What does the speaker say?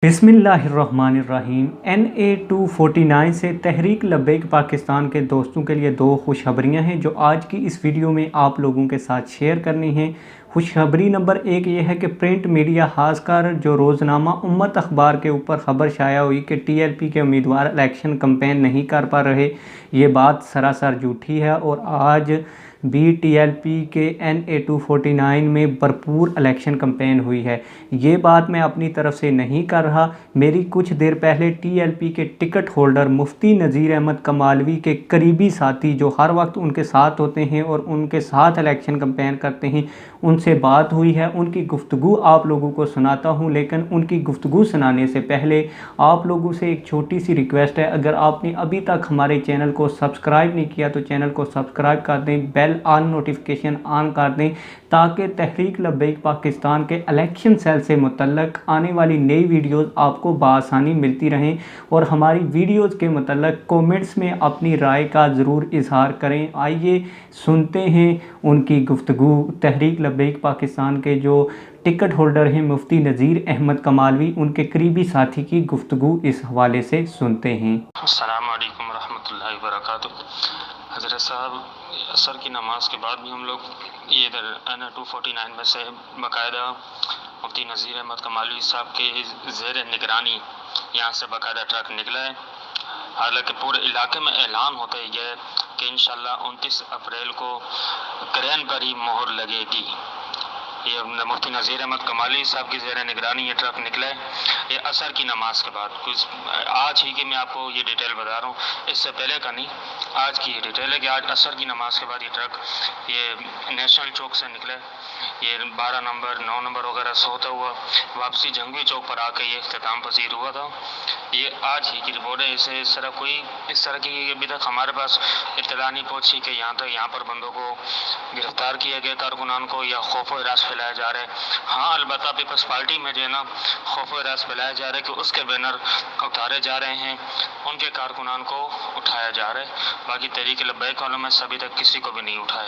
बिस्मिल्लाहिर्रहमानिर्रहीम। NA-249 से तहरीक लब्बैक पाकिस्तान के दोस्तों के लिए दो खुशखबरियाँ हैं जो आज की इस वीडियो में आप लोगों के साथ शेयर करनी हैं। खुशखबरी नंबर एक ये है कि प्रिंट मीडिया खासकर जो रोज़नामा उम्मत अखबार के ऊपर ख़बर शाया हुई कि TLP के उम्मीदवार इलेक्शन कैंपेन नहीं कर पा रहे, ये बात सरासर झूठी है और आज भी TLP के NA-249 में भरपूर इलेक्शन कैंपेन हुई है। ये बात मैं अपनी तरफ से नहीं कर रहा। मेरी कुछ देर पहले TLP के टिकट होल्डर मुफ्ती नज़ीर अहमद कमालवी के करीबी साथी जो हर वक्त उनके साथ होते हैं और उनके साथ इलेक्शन कैंपेन करते हैं, उनसे बात हुई है। उनकी गुफ्तगू आप लोगों को सुनाता हूं, लेकिन उनकी गुफ्तगू सुनाने से पहले आप लोगों से एक छोटी सी रिक्वेस्ट है। अगर आपने अभी तक हमारे चैनल को सब्सक्राइब नहीं किया तो चैनल को सब्सक्राइब कर दें, बेल ऑन नोटिफिकेशन ऑन कर दें ताकि तहरीक लब्बैक पाकिस्तान के इलेक्शन सेल से मुतल्लक आने वाली नई वीडियोज़ आपको बआसानी मिलती रहें और हमारी वीडियोज़ के मुतल्लक कमेंट्स में अपनी राय का ज़रूर इजहार करें। आइए सुनते हैं उनकी गुफ्तगू। तहरीक लब्बैक पाकिस्तान के जो टिकट होल्डर हैं मुफ्ती नज़ीर अहमद कमालवी, उनके करीबी साथी की गुफ्तगू इस हवाले से सुनते हैं। अस्सलामु अलैकुम रहमतुल्लाहि व बरकातुहू। हज़रत साहब, असर की नमाज के बाद भी हम लोग ये इधर NA-249 में से बाकायदा मुफ्ती नज़ीर अहमद कमालवी साहब के ज़ेर निगरानी यहाँ से बाकायदा ट्रक निकला है। हालांकि पूरे इलाके में ऐलान होता ही है कि इंशाल्लाह 29 अप्रैल को क्रैन पर ही मोहर लगेगी। ये मुफ्ती नज़ीर अहमद कमालवी साहब की ज़ेर निगरानी ये ट्रक निकला है, ये असर की नमाज के बाद। कुछ आज ही की मैं आपको ये डिटेल बता रहा हूँ, इससे पहले का नहीं, आज की ये डिटेल है कि आज असर की नमाज के बाद ये ट्रक ये नेशनल चौक से निकला है। ये 12 नंबर 9 नंबर वगैरह से होता हुआ वापसी जंगवी चौक पर आकर ये इख्तिताम पसीर हुआ था। ये आज ही की रिपोर्ट है। इस तरह की अभी तक हमारे पास इत्तला नहीं पहुँची कि यहाँ पर बंदों को गिरफ्तार किया गया, कारकुनान को, या खौफ हिरास फैलाया जा रहा है। हाँ, अलबत्ता पीपल्स पार्टी में जो है ना खौफ हिरास फैलाया जा रहा है कि उसके बैनर उतारे जा रहे हैं, उनके कारकुनान को उठाया जा रहा है। बाकी तहरीक लब्बैक वालों में से अभी तक किसी को भी नहीं उठाया।